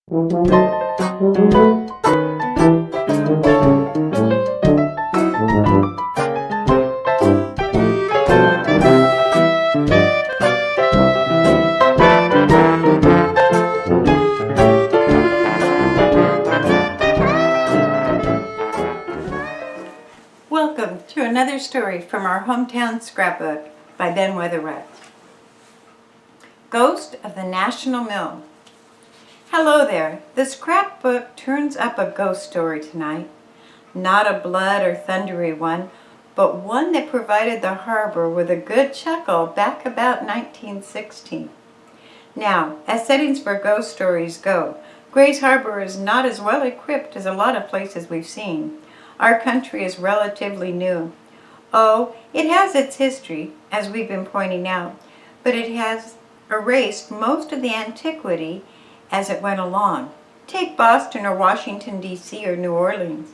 Welcome to another story from our Hometown Scrapbook by Ben Weatherwax. Ghost of the National Mill. Hello there. The Scrapbook turns up a ghost story tonight. Not a blood or thundery one, but one that provided the harbor with a good chuckle back about 1916. Now, as settings for ghost stories go, Grays Harbor is not as well equipped as a lot of places we've seen. Our country is relatively new. Oh, it has its history, as we've been pointing out, but it has erased most of the antiquity as it went along. Take Boston or Washington, D.C. or New Orleans,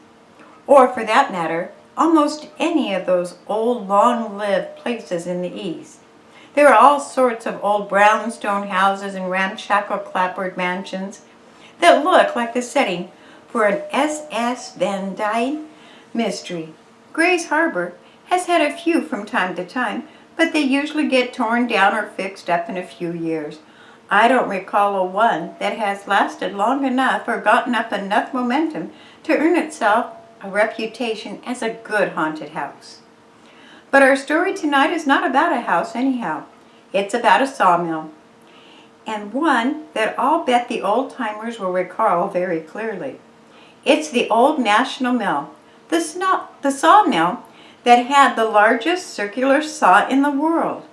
or for that matter, almost any of those old, long-lived places in the East. There are all sorts of old brownstone houses and ramshackle clapboard mansions that look like the setting for an S.S. Van Dyne mystery. Grays Harbor has had a few from time to time, but they usually get torn down or fixed up in a few years. I don't recall a one that has lasted long enough or gotten up enough momentum to earn itself a reputation as a good haunted house. But our story tonight is not about a house anyhow. It's about a sawmill, and one that I'll bet the old-timers will recall very clearly. It's the old National Mill, the sawmill that had the largest circular saw in the world.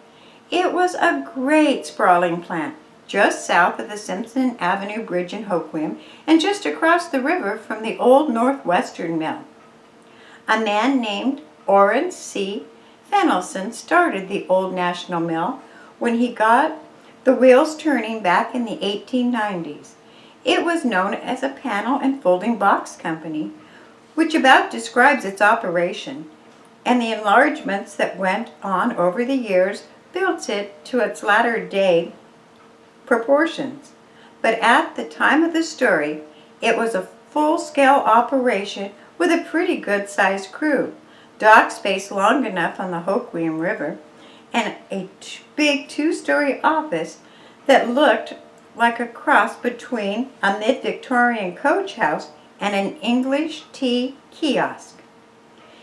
It was a great sprawling plant, just south of the Simpson Avenue Bridge in Hoquiam and just across the river from the old Northwestern Mill. A man named Orrin C. Fennelson started the old National Mill when he got the wheels turning back in the 1890s. It was known as a panel and folding box company, which about describes its operation, and the enlargements that went on over the years built it to its latter-day proportions. But at the time of the story, it was a full-scale operation with a pretty good-sized crew, dock space long enough on the Hoquiam River, and a big two-story office that looked like a cross between a mid-Victorian coach house and an English tea kiosk.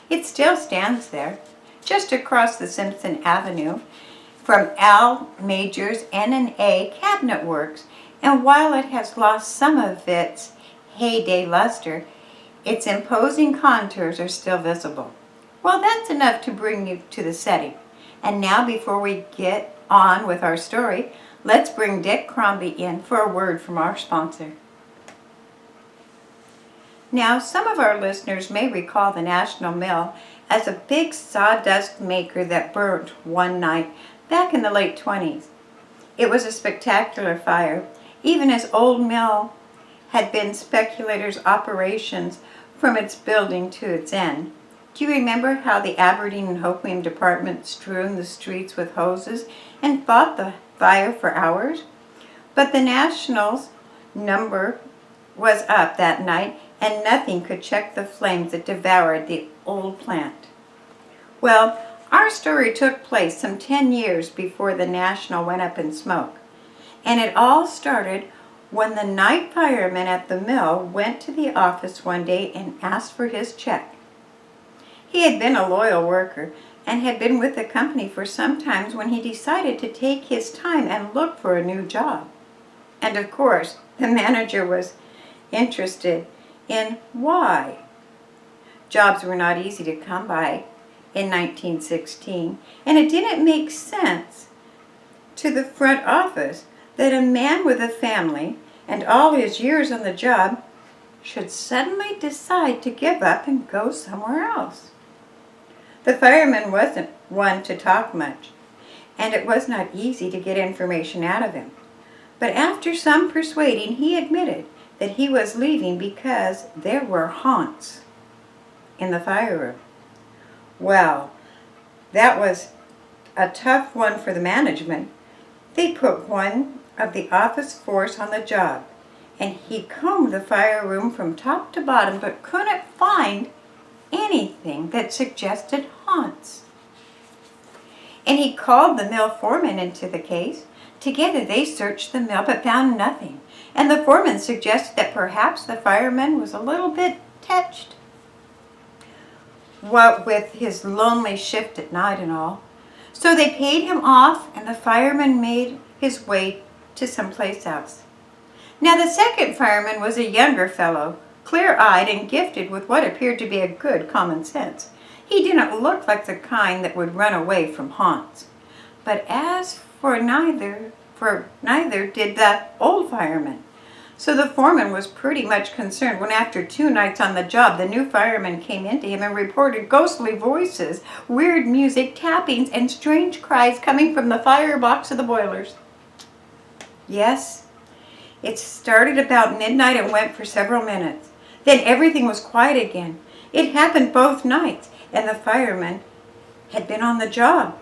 It still stands there, just across the Simpson Avenue from Al Major's N&A Cabinet Works, and while it has lost some of its heyday luster, its imposing contours are still visible. Well, that's enough to bring you to the setting. And now, before we get on with our story, let's bring Dick Crombie in for a word from our sponsor. Now, some of our listeners may recall the National Mill as a big sawdust maker that burnt one night back in the late 20s. It was a spectacular fire, even as old mill had been speculators' operations from its building to its end. Do you remember how the Aberdeen and Hoquiam department strewn the streets with hoses and fought the fire for hours? But the National's number was up that night, and nothing could check the flames that devoured the old plant. Well, our story took place some 10 years before the National went up in smoke, and it all started when the night fireman at the mill went to the office one day and asked for his check. He had been a loyal worker and had been with the company for some time when he decided to take his time and look for a new job. And of course, the manager was interested in why. Jobs were not easy to come by in 1916, and it didn't make sense to the front office that a man with a family and all his years on the job should suddenly decide to give up and go somewhere else. The fireman wasn't one to talk much, and it was not easy to get information out of him. But after some persuading, he admitted that he was leaving because there were haunts in the fire room. Well, that was a tough one for the management. They put one of the office force on the job, and he combed the fire room from top to bottom but couldn't find anything that suggested haunts. And he called the mill foreman into the case. Together they searched the mill but found nothing, and the foreman suggested that perhaps the fireman was a little bit touched, what with his lonely shift at night and all. So they paid him off, and the fireman made his way to someplace else. Now the second fireman was a younger fellow, clear-eyed and gifted with what appeared to be a good common sense. He didn't look like the kind that would run away from haunts. But as for neither did the old fireman. So the foreman was pretty much concerned when after 2 nights on the job, the new fireman came into him and reported ghostly voices, weird music, tappings, and strange cries coming from the firebox of the boilers. Yes, it started about midnight and went for several minutes. Then everything was quiet again. It happened both nights, and the fireman had been on the job.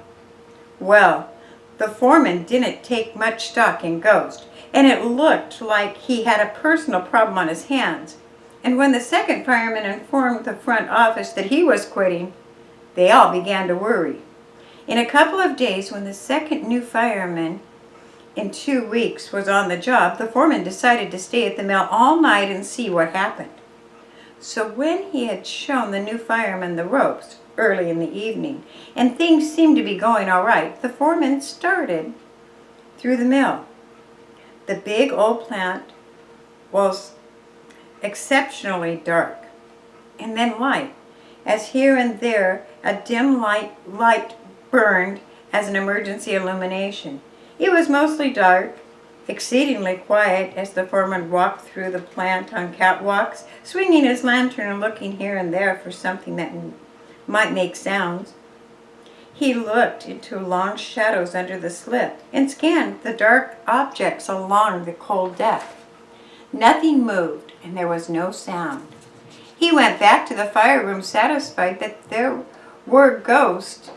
Well, the foreman didn't take much stock in ghosts, and it looked like he had a personal problem on his hands. And when the second fireman informed the front office that he was quitting, they all began to worry. In a couple of days, when the second new fireman in 2 weeks was on the job, the foreman decided to stay at the mill all night and see what happened. So when he had shown the new fireman the ropes early in the evening, and things seemed to be going all right, the foreman started through the mill. The big old plant was exceptionally dark, and then light, as here and there a dim light burned as an emergency illumination. It was mostly dark, exceedingly quiet as the foreman walked through the plant on catwalks, swinging his lantern and looking here and there for something that might make sounds. He looked into long shadows under the slit and scanned the dark objects along the cold deck. Nothing moved, and there was no sound. He went back to the fire room satisfied that there were ghosts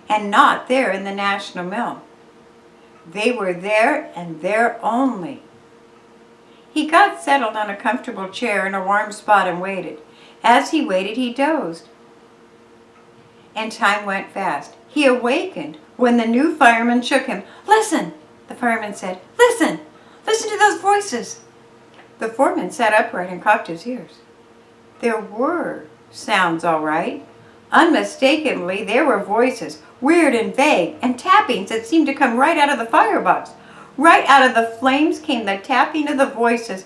and not there in the National Mill. They were there and there only. He got settled on a comfortable chair in a warm spot and waited. As he waited, he dozed, and time went fast. He awakened when the new fireman shook him. "Listen," the fireman said. "Listen! Listen to those voices!" The foreman sat upright and cocked his ears. There were sounds, all right. Unmistakably, there were voices, weird and vague, and tappings that seemed to come right out of the firebox. Right out of the flames came the tapping of the voices.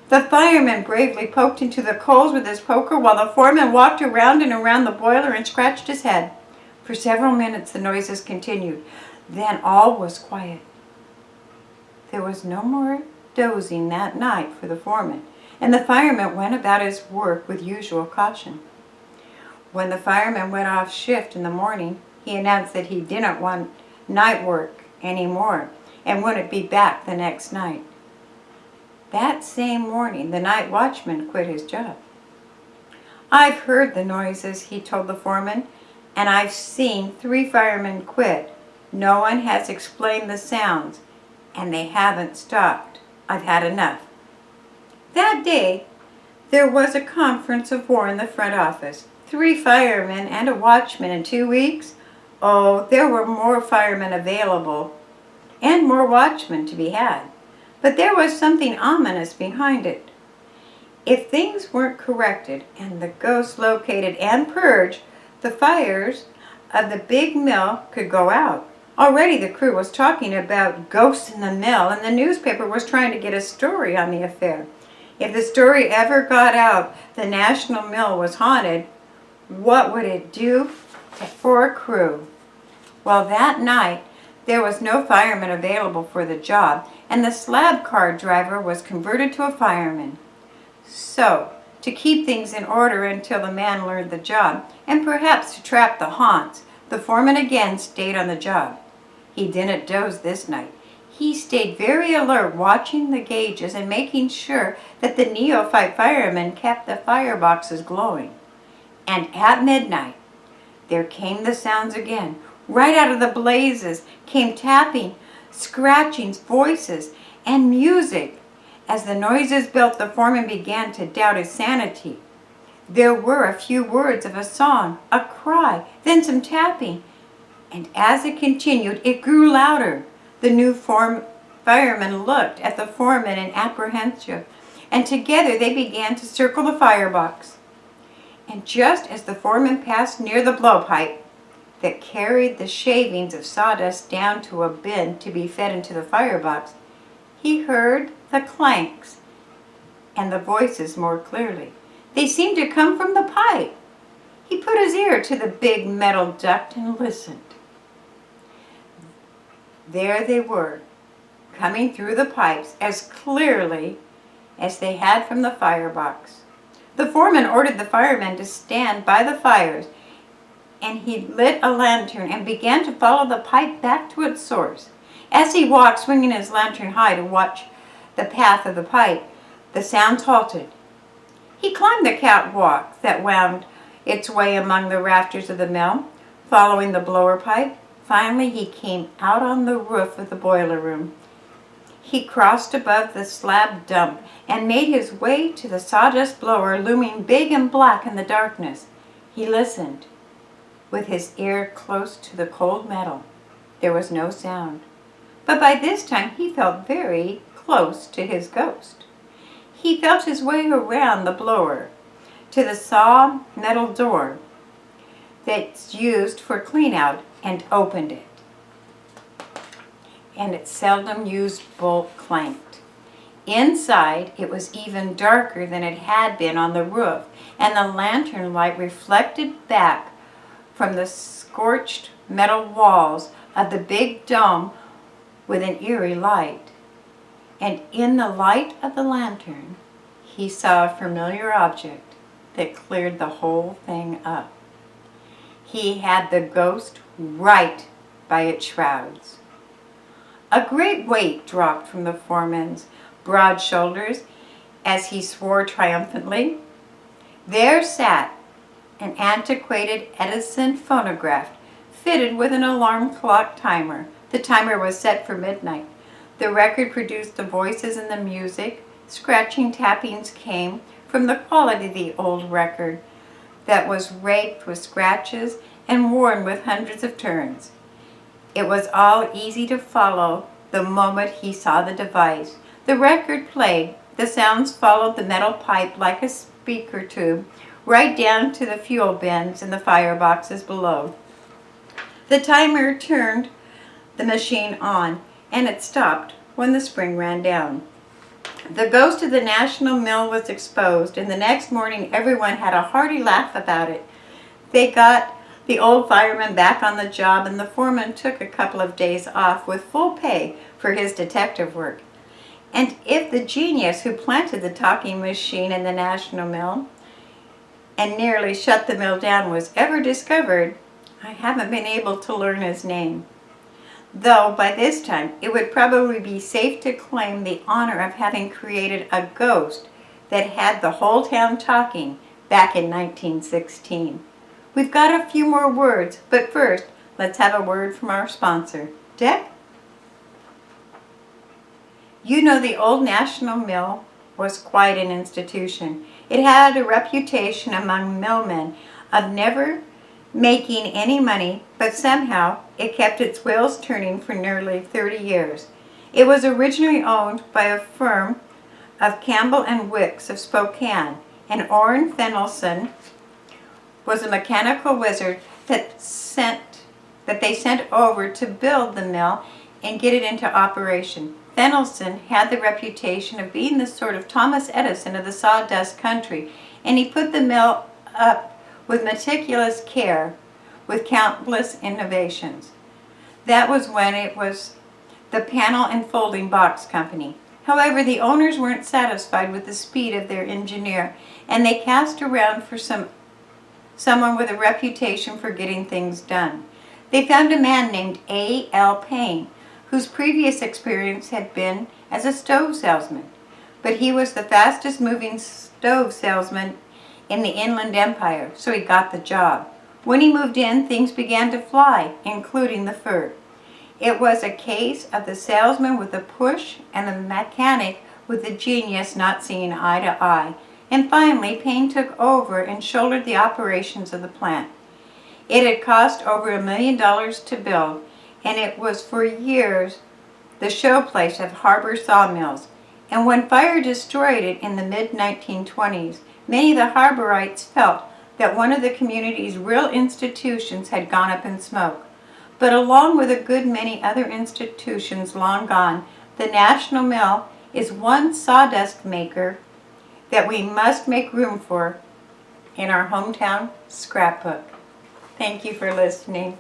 The fireman bravely poked into the coals with his poker while the foreman walked around and around the boiler and scratched his head. For several minutes the noises continued. Then all was quiet. There was no more dozing that night for the foreman, and the fireman went about his work with usual caution. When the fireman went off shift in the morning, he announced that he didn't want night work anymore and wouldn't be back the next night. That same morning, the night watchman quit his job. "I've heard the noises," he told the foreman, "and I've seen 3 firemen quit. No one has explained the sounds, and they haven't stopped. I've had enough." That day, there was a conference of war in the front office. 3 firemen and a watchman in 2 weeks? Oh, there were more firemen available and more watchmen to be had. But there was something ominous behind it. If things weren't corrected and the ghosts located and purged, the fires of the big mill could go out. Already the crew was talking about ghosts in the mill, and the newspaper was trying to get a story on the affair. If the story ever got out the National Mill was haunted, what would it do for a crew? Well, that night, there was no fireman available for the job, and the slab car driver was converted to a fireman. So, to keep things in order until the man learned the job, and perhaps to trap the haunts, the foreman again stayed on the job. He didn't doze this night. He stayed very alert, watching the gauges and making sure that the neophyte firemen kept the fireboxes glowing. And at midnight, there came the sounds again. Right out of the blazes came tapping, scratchings, voices, and music. As the noises built, the foreman began to doubt his sanity. There were a few words of a song, a cry, then some tapping, and as it continued, it grew louder. The new fireman looked at the foreman in apprehension, and together they began to circle the firebox. And just as the foreman passed near the blowpipe that carried the shavings of sawdust down to a bin to be fed into the firebox, he heard the clanks and the voices more clearly. They seemed to come from the pipe. He put his ear to the big metal duct and listened. There they were, coming through the pipes as clearly as they had from the firebox. The foreman ordered the firemen to stand by the fires, and he lit a lantern and began to follow the pipe back to its source. As he walked, swinging his lantern high to watch the path of the pipe, the sounds halted. He climbed the catwalk that wound its way among the rafters of the mill, following the blower pipe. Finally, he came out on the roof of the boiler room. He crossed above the slab dump and made his way to the sawdust blower looming big and black in the darkness. He listened, with his ear close to the cold metal. There was no sound, but by this time he felt very close to his ghost. He felt his way around the blower to the saw metal door that's used for clean-out and opened it. And its seldom used bolt clanked. Inside, it was even darker than it had been on the roof, and the lantern light reflected back from the scorched metal walls of the big dome with an eerie light. And in the light of the lantern, he saw a familiar object that cleared the whole thing up. He had the ghost right by its shrouds. A great weight dropped from the foreman's broad shoulders as he swore triumphantly. There sat an antiquated Edison phonograph fitted with an alarm clock timer. The timer was set for midnight. The record produced the voices and the music. Scratching tappings came from the quality of the old record that was raked with scratches and worn with hundreds of turns. It was all easy to follow the moment he saw the device. The record played. The sounds followed the metal pipe like a speaker tube, right down to the fuel bins and the fireboxes below. The timer turned the machine on, and it stopped when the spring ran down. The ghost of the National Mill was exposed, and the next morning everyone had a hearty laugh about it. They got the old fireman back on the job, and the foreman took a couple of days off with full pay for his detective work. And if the genius who planted the talking machine in the National Mill and nearly shut the mill down was ever discovered, I haven't been able to learn his name. Though by this time it would probably be safe to claim the honor of having created a ghost that had the whole town talking back in 1916. We've got a few more words, but first, let's have a word from our sponsor. Deck? You know, the old National Mill was quite an institution. It had a reputation among millmen of never making any money, but somehow it kept its wheels turning for nearly 30 years. It was originally owned by a firm of Campbell and Wicks of Spokane, and Orrin Fennelson was a mechanical wizard that they sent over to build the mill and get it into operation. Fennelson had the reputation of being the sort of Thomas Edison of the sawdust country, and he put the mill up with meticulous care, with countless innovations. That was when it was the Panel and Folding Box Company. However, the owners weren't satisfied with the speed of their engineer, and they cast around for someone with a reputation for getting things done. They found a man named A.L. Payne, whose previous experience had been as a stove salesman. But he was the fastest moving stove salesman in the Inland Empire, so he got the job. When he moved in, things began to fly, including the fur. It was a case of the salesman with a push and the mechanic with the genius not seeing eye to eye, and finally Payne took over and shouldered the operations of the plant. It had cost over $1 million to build, and it was for years the showplace of harbor sawmills. And when fire destroyed it in the mid-1920s, many of the harborites felt that one of the community's real institutions had gone up in smoke. But along with a good many other institutions long gone, the National Mill is one sawdust maker that we must make room for in our hometown scrapbook. Thank you for listening.